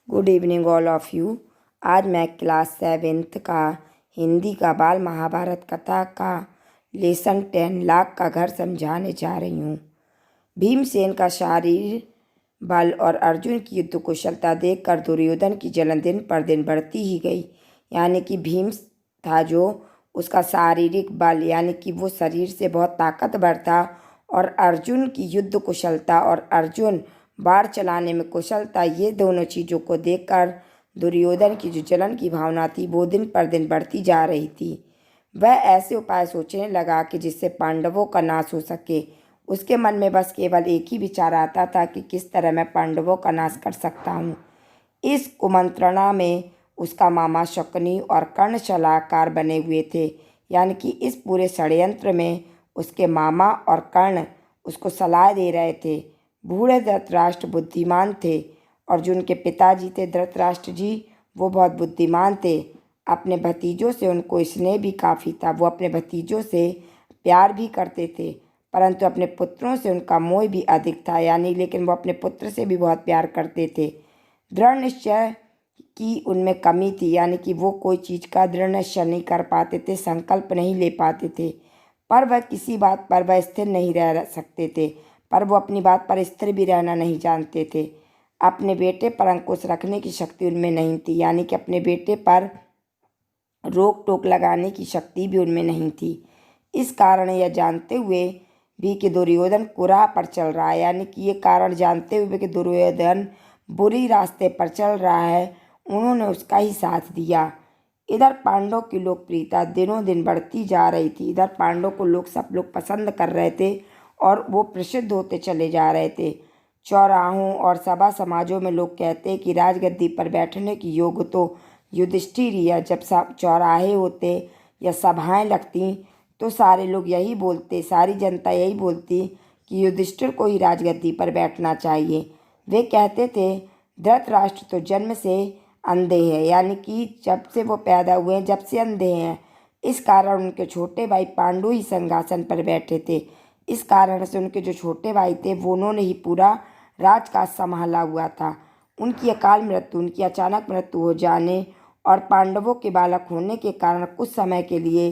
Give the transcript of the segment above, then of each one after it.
Good evening all of you. आज मैं class 7th का हिंदी का बाल महाभारत कथा का लेसन 10 लाख का घर समझाने जा रही हूँ। भीमसेन का शारीर बल और अर्जुन की युद्ध कुशलता देखकर दुर्योधन की जलन दिन पर दिन बढ़ती ही गई। यानी कि भीम था जो उसका शारीरिक बल यानी कि वो शरीर से बहुत ताकतवर था, और अर्जुन की युद्ध कुशलता और अर्जुन बाढ़ चलाने में कुशलता, ये दोनों चीज़ों को देखकर दुर्योधन की जो जलन की भावना थी वो दिन पर दिन बढ़ती जा रही थी। वह ऐसे उपाय सोचने लगा कि जिससे पांडवों का नाश हो सके। उसके मन में बस केवल एक ही विचार आता था कि किस तरह मैं पांडवों का नाश कर सकता हूँ। इस कुमंत्रणा में उसका मामा शकुनी और कर्ण सलाहकार बने हुए थे। यानी कि इस पूरे षड्यंत्र में उसके मामा और कर्ण उसको सलाह दे रहे थे। बूढ़े धृतराष्ट्र बुद्धिमान थे और जो उनके पिताजी थे धृतराष्ट्र जी, वो बहुत बुद्धिमान थे। अपने भतीजों से उनको स्नेह भी काफ़ी था। वो अपने भतीजों से प्यार भी करते थे, परंतु अपने पुत्रों से उनका मोह भी अधिक था। लेकिन वो अपने पुत्र से भी बहुत प्यार करते थे। दृढ़ निश्चय की उनमें कमी थी, यानी कि वो कोई चीज़ का दृढ़ निश्चय नहीं कर पाते थे, संकल्प नहीं ले पाते थे। पर वह किसी बात पर वह स्थिर नहीं रह सकते थे, पर वो अपनी बात पर स्थिर भी रहना नहीं जानते थे। अपने बेटे पर अंकुश रखने की शक्ति उनमें नहीं थी, यानी कि अपने बेटे पर रोक टोक लगाने की शक्ति भी उनमें नहीं थी। इस कारण यह जानते हुए भी कि दुर्योधन कुराह पर चल रहा है, यानी कि ये कारण जानते हुए कि दुर्योधन बुरी रास्ते पर चल रहा है, उन्होंने उसका ही साथ दिया। इधर पांडवों की लोकप्रियता दिनों दिन बढ़ती जा रही थी। इधर पांडवों को सब लोग पसंद कर रहे थे और वो प्रसिद्ध होते चले जा रहे थे। चौराहों और सभा समाजों में लोग कहते कि राजगद्दी पर बैठने की योग तो युधिष्ठिर ही है। जब चौराहे होते या सभाएं लगती तो सारे लोग यही बोलते, सारी जनता यही बोलती कि युधिष्ठिर को ही राजगद्दी पर बैठना चाहिए। वे कहते थे धृतराष्ट्र तो जन्म से अंधे हैं, यानी कि जब से वो पैदा हुए हैं जब से अंधे हैं। इस कारण उनके छोटे भाई पांडु ही सिंहासन पर बैठे थे। इस कारण से उनके जो छोटे भाई थे वो उन्होंने ही पूरा राजकाज संभाला हुआ था। उनकी अकाल मृत्यु, उनकी अचानक मृत्यु हो जाने और पांडवों के बालक होने के कारण कुछ समय के लिए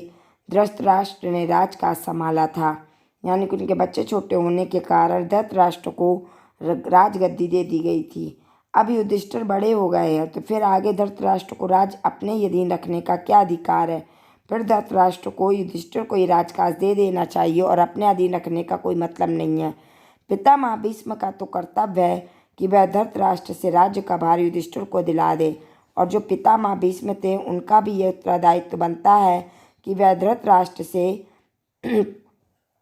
धृतराष्ट्र ने राजकाज संभाला था। यानी कि उनके बच्चे छोटे होने के कारण धृतराष्ट्र को राजगद्दी दे दी गई थी। अब युधिष्ठिर बड़े हो गए हैं तो फिर आगे धृतराष्ट्र को राज अपने ही अधीन रखने का क्या अधिकार है। फिर धृतराष्ट्र को युधिष्ठिर को ही राजकाज दे देना चाहिए और अपने अधीन रखने का कोई मतलब नहीं है। पितामह भीष्म का तो कर्तव्य है कि वह धृतराष्ट्र से राज्य का भार युधिष्ठिर को दिला दे, और जो पितामह भीष्म थे उनका भी यह उत्तरदायित्व बनता है कि वह धृतराष्ट्र से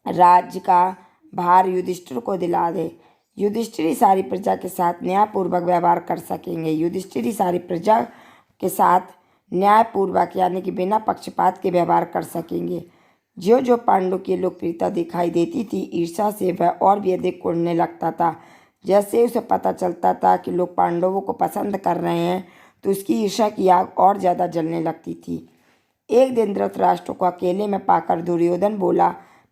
राज्य का भार युधिष्ठिर को दिला दे। युधिष्ठिर ही सारी प्रजा के साथ न्यायपूर्वक व्यवहार कर सकेंगे। युधिष्ठिर ही सारी प्रजा के साथ न्यायपूर्वक यानी कि बिना पक्षपात के व्यवहार कर सकेंगे। जो जो पांडु की लोकप्रियता दिखाई देती थी, ईर्ष्या से वह और भी अधिक उड़ने लगता था। जैसे उसे पता चलता था कि लोग पांडवों को पसंद कर रहे हैं तो उसकी ईर्ष्या की आग और ज़्यादा जलने लगती थी। एक दिन धृतराष्ट्र को अकेले में पाकर दुर्योधन बोला,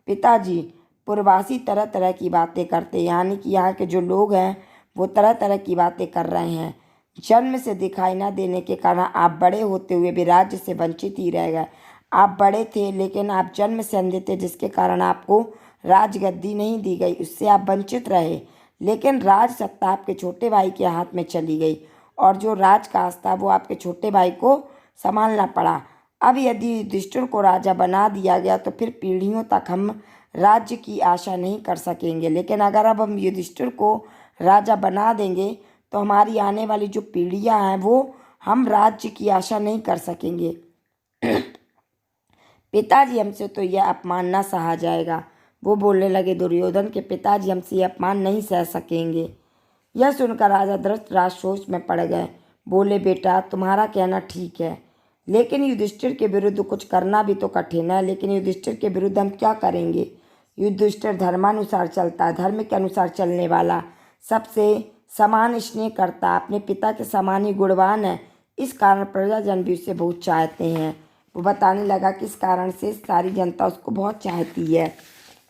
पिताजी, पूर्ववासी तरह तरह की बातें करते, यानी कि यहाँ के जो लोग हैं वो तरह तरह की बातें कर रहे हैं। जन्म से दिखाई न देने के कारण आप बड़े होते हुए भी राज्य से वंचित ही रह गए। आप बड़े थे लेकिन आप जन्म से अंधे थे, जिसके कारण आपको राजगद्दी नहीं दी गई, उससे आप वंचित रहे। लेकिन राज सत्ता आपके छोटे भाई के हाथ में चली गई और जो राजकाज था वो आपके छोटे भाई को संभालना पड़ा। अब यदि युधिष्ठिर को राजा बना दिया गया तो फिर पीढ़ियों तक हम राज्य की आशा नहीं कर सकेंगे। लेकिन अगर अब हम युधिष्ठिर को राजा बना देंगे तो हमारी आने वाली जो पीढ़ियां हैं वो हम राज्य की आशा नहीं कर सकेंगे। पिताजी, हमसे तो यह अपमान न सहा जाएगा। वो बोलने लगे, दुर्योधन के पिताजी, हमसे यह अपमान नहीं सह सकेंगे। यह सुनकर राजा धृतराष्ट्र सोच में पड़ गए। बोले, बेटा, तुम्हारा कहना ठीक है, लेकिन युधिष्ठिर के विरुद्ध कुछ करना भी तो कठिन है। लेकिन युधिष्ठिर के विरुद्ध हम क्या करेंगे? युधिष्ठिर धर्मानुसार चलता है, धर्म के अनुसार चलने वाला, सबसे समान स्नेह करता, अपने पिता के समान ही गुणवान है। इस कारण प्रजाजन भी उसे बहुत चाहते हैं। वो बताने लगा कि इस कारण से सारी जनता उसको बहुत चाहती है।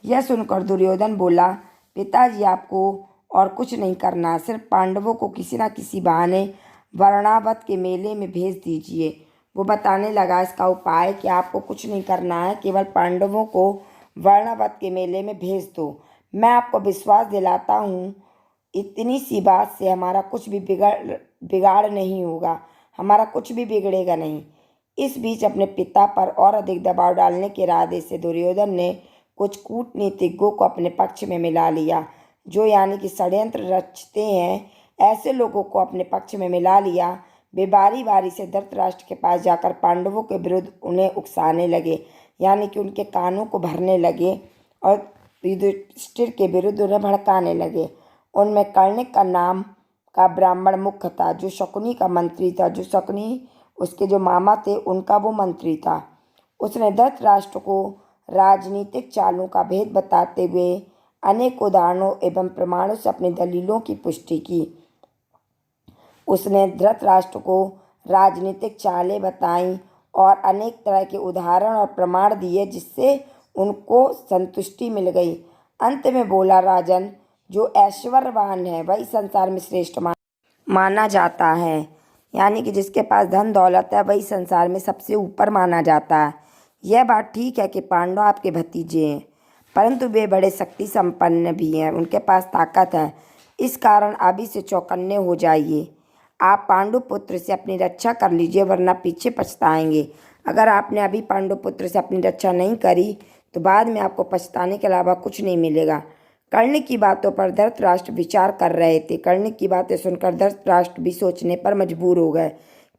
यह सुनकर दुर्योधन बोला, पिताजी, आपको और कुछ नहीं करना, सिर्फ पांडवों को किसी न किसी बहाने वर्णावत के मेले में भेज दीजिए। वो बताने लगा, इसका उपाय कि आपको कुछ नहीं करना है, केवल पांडवों को वर्णावत के मेले में भेज दो। मैं आपको विश्वास दिलाता हूँ, इतनी सी बात से हमारा कुछ भी बिगाड़ नहीं होगा, हमारा कुछ भी बिगड़ेगा नहीं। इस बीच अपने पिता पर और अधिक दबाव डालने के इरादे से दुर्योधन ने कुछ कूटनीतिज्ञों को अपने पक्ष में मिला लिया, जो यानी कि षड्यंत्र रचते हैं, ऐसे लोगों को अपने पक्ष में मिला लिया। वे बारी बारी से धृतराष्ट्र के पास जाकर पांडवों के विरुद्ध उन्हें उकसाने लगे, यानी कि उनके कानों को भरने लगे और युधिष्ठिर के विरुद्ध उन्हें भड़काने लगे। उनमें कर्णिक का नाम का ब्राह्मण मुख्य था, जो शकुनी का मंत्री था, जो शकुनी उसके जो मामा थे उनका वो मंत्री था। उसने धृतराष्ट्र को राजनीतिक चालों का भेद बताते हुए अनेक उदाहरणों एवं प्रमाणों से अपनी दलीलों की पुष्टि की। उसने धृतराष्ट्र को राजनीतिक चालें बताईं और अनेक तरह के उदाहरण और प्रमाण दिए, जिससे उनको संतुष्टि मिल गई। अंत में बोला, राजन, जो ऐश्वर्यवान है वही संसार में श्रेष्ठ माना जाता है, यानी कि जिसके पास धन दौलत है वही संसार में सबसे ऊपर माना जाता है। यह बात ठीक है कि पांडव आपके भतीजे हैं, परंतु वे बड़े शक्ति संपन्न भी हैं, उनके पास ताकत है। इस कारण अभी से चौकन्ने हो जाइए। आप पांडुपुत्र से अपनी रक्षा कर लीजिए, वरना पीछे पछताएंगे। अगर आपने अभी पांडुपुत्र से अपनी रक्षा नहीं करी तो बाद में आपको पछताने के अलावा कुछ नहीं मिलेगा। कर्ण की बातों पर धृतराष्ट्र विचार कर रहे थे। कर्ण की बातें सुनकर धृतराष्ट्र भी सोचने पर मजबूर हो गए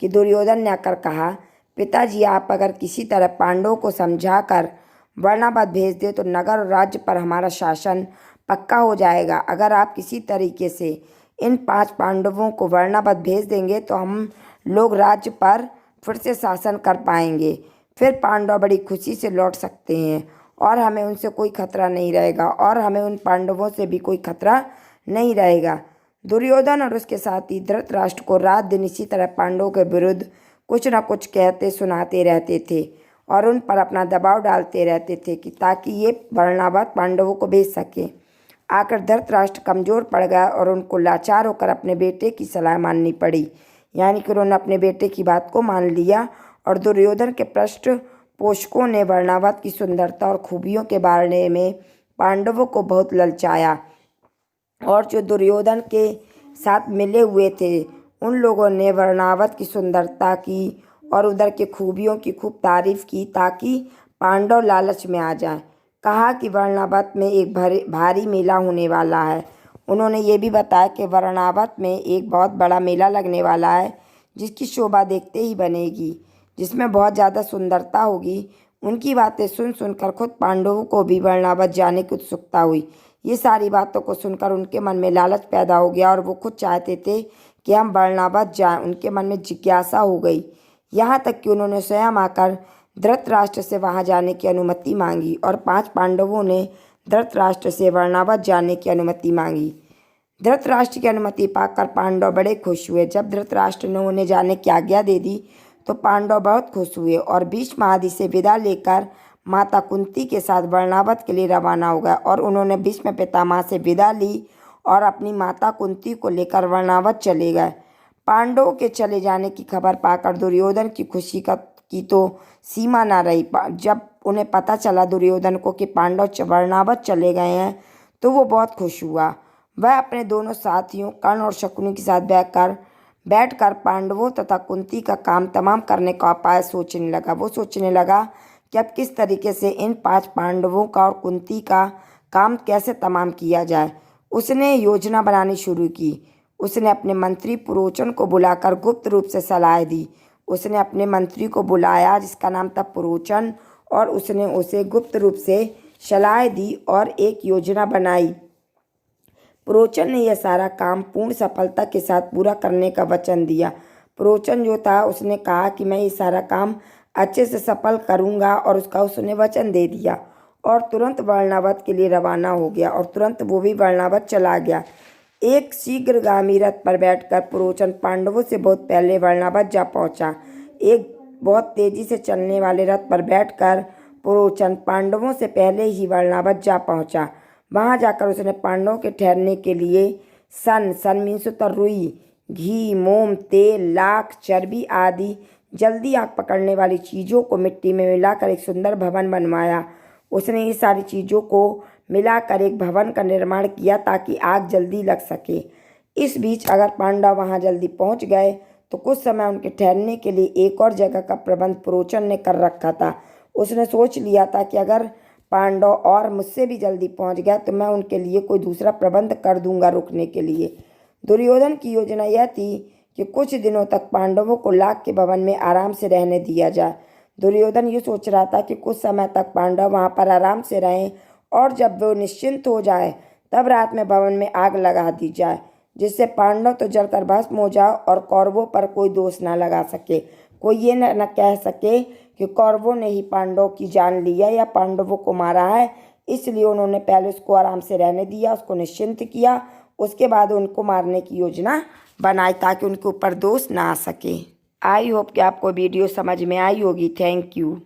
कि दुर्योधन ने आकर कहा, पिताजी, आप अगर किसी तरह पांडवों को समझाकर वर्णावत भेज दे तो नगर और राज्य पर हमारा शासन पक्का हो जाएगा। अगर आप किसी तरीके से इन 5 पांडवों को वर्णावत भेज देंगे तो हम लोग राज्य पर फिर से शासन कर पाएंगे। फिर पांडव बड़ी खुशी से लौट सकते हैं और हमें उनसे कोई खतरा नहीं रहेगा, और हमें उन पांडवों से भी कोई खतरा नहीं रहेगा। दुर्योधन और उसके साथी धृतराष्ट्र को रात दिन इसी तरह पांडवों के विरुद्ध कुछ न कुछ कहते सुनाते रहते थे और उन पर अपना दबाव डालते रहते थे कि ताकि ये वर्णावत पांडवों को भेज सके। आकर धृतराष्ट्र कमज़ोर पड़ गया और उनको लाचार होकर अपने बेटे की सलाह माननी पड़ी, यानी कि उन्होंने अपने बेटे की बात को मान लिया। और दुर्योधन के पृष्ठपोषकों ने वर्णावत की सुंदरता और खूबियों के बारे में पांडवों को बहुत ललचाया, और जो दुर्योधन के साथ मिले हुए थे उन लोगों ने वर्णावत की सुंदरता की और उधर के खूबियों की खूब तारीफ की, ताकि पांडव लालच में आ जाएं। कहा कि वर्णावत में एक भारी मेला होने वाला है। उन्होंने ये भी बताया कि वर्णावत में एक बहुत बड़ा मेला लगने वाला है, जिसकी शोभा देखते ही बनेगी, जिसमें बहुत ज़्यादा सुंदरता होगी। उनकी बातें सुन सुनकर खुद पांडवों को भी वर्णावत जाने की उत्सुकता हुई। ये सारी बातों को सुनकर उनके मन में लालच पैदा हो गया और वो खुद चाहते थे कि हम वर्णावत जाएं। उनके मन में जिज्ञासा हो गई, यहाँ तक कि उन्होंने स्वयं आकर धृतराष्ट्र से वहाँ जाने की अनुमति मांगी, और 5 पांडवों ने धृतराष्ट्र से वर्णावत जाने की अनुमति मांगी। धृतराष्ट्र की अनुमति पाकर पांडव बड़े खुश हुए। जब धृतराष्ट्र ने उन्हें जाने की आज्ञा दे दी तो पांडव बहुत खुश हुए और भीष्म आदि से विदा लेकर माता कुंती के साथ वर्णावत के लिए रवाना हो गए। और उन्होंने भीष्म पितामह से विदा ली और अपनी माता कुंती को लेकर वर्णावत चले गए। पांडवों के चले जाने की खबर पाकर दुर्योधन की खुशी की तो सीमा ना रही। जब उन्हें पता चला दुर्योधन को कि पांडव वर्णावत चले गए हैं तो वो बहुत खुश हुआ। वह अपने दोनों साथियों कर्ण और शकुनी के साथ बैठकर पांडवों तथा कुंती का काम तमाम करने का उपाय सोचने लगा। वो सोचने लगा कि अब किस तरीके से इन 5 पांडवों का और कुंती का काम कैसे तमाम किया जाए। उसने योजना बनानी शुरू की। उसने अपने मंत्री पुरोचन को बुलाकर गुप्त रूप से सलाह दी। उसने अपने मंत्री को बुलाया जिसका नाम था पुरोचन, और उसने उसे गुप्त रूप से सलाह दी और एक योजना बनाई। पुरोचन ने यह सारा काम पूर्ण सफलता के साथ पूरा करने का वचन दिया। पुरोचन जो था उसने कहा कि मैं ये सारा काम अच्छे से सफल करूँगा, और उसका उसने वचन दे दिया और तुरंत वर्णावत के लिए रवाना हो गया, और तुरंत वो भी वर्णावत चला गया। एक शीघ्रगामी रथ पर बैठकर पुरोचन पांडवों से बहुत पहले वर्णावत जा पहुंचा। एक बहुत तेजी से चलने वाले रथ पर बैठकर पुरोचन पांडवों से पहले ही वर्णावत जा पहुंचा। वहां जाकर उसने पांडवों के ठहरने के लिए सन मीन्स रुई घी, मोम, तेल, लाख, चर्बी आदि जल्दी आग पकड़ने वाली चीज़ों को मिट्टी में मिलाकर एक सुंदर भवन बनवाया। उसने ये सारी चीज़ों को मिलाकर एक भवन का निर्माण किया ताकि आग जल्दी लग सके। इस बीच अगर पांडव वहां जल्दी पहुंच गए तो कुछ समय उनके ठहरने के लिए एक और जगह का प्रबंध पुरोचन ने कर रखा था। उसने सोच लिया था कि अगर पांडव और मुझसे भी जल्दी पहुंच गया तो मैं उनके लिए कोई दूसरा प्रबंध कर दूंगा रुकने के लिए। दुर्योधन की योजना यह थी कि कुछ दिनों तक पांडवों को लाख के भवन में आराम से रहने दिया जाए। दुर्योधन ये सोच रहा था कि कुछ समय तक पांडव वहां पर आराम से रहें और जब वो निश्चिंत हो जाए तब रात में भवन में आग लगा दी जाए, जिससे पांडव तो जलकर भस्म हो जाए और कौरवों पर कोई दोष ना लगा सके। कोई ये न कह सके कि कौरवों ने ही पांडवों की जान ली है या पांडवों को मारा है। इसलिए उन्होंने पहले उसको आराम से रहने दिया, उसको निश्चिंत किया, उसके बाद उनको मारने की योजना बनाई ताकि उनके ऊपर दोष ना आ सके। आई होप कि आपको वीडियो समझ में आई होगी। Thank you.